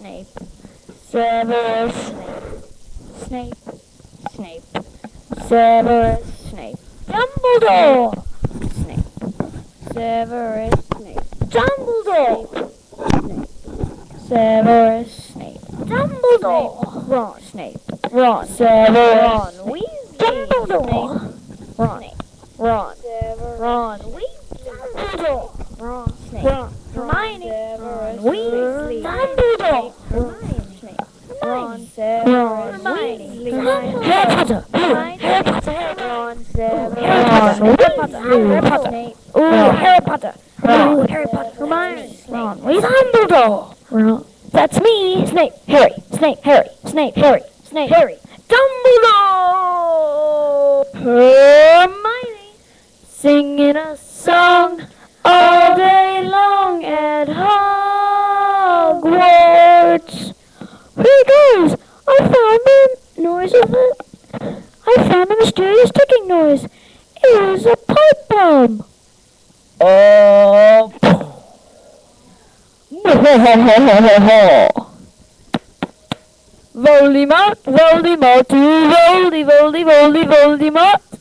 Snape. Severus Snape. Snape. Snape. Severus Snape. Dumbledore. Snape. Severus Snape. Dumbledore. Snape. Severus Snape. Dumbledore. Ron. Snape. Ron. Severus. Ron. Weasley. Dumbledore. Ron. Ron. Ron. Weasley. Dumbledore. Ron. Snape. Ron. Hermione. Ron. Weasley. Dumbledore. Hermione. Snape. Ron. Severus. Weasley. Harry Potter. Harry Potter. Ron. Severus. Harry Potter. Harry Potter. Ooh, Harry Potter. Ooh, Harry Potter. Hermione. Ron. Dumbledore. Ron. That's me. Snape. Harry. Snape. Harry. Snape. Harry. Snape. Harry. Dumbledore. Hermione. Singing a song all day long at Hogwarts. Here goes. I found the noise of it. I found a mysterious ticking noise. It was a pipe bomb. Oh. Voldemort, Voldemort, Voldemort.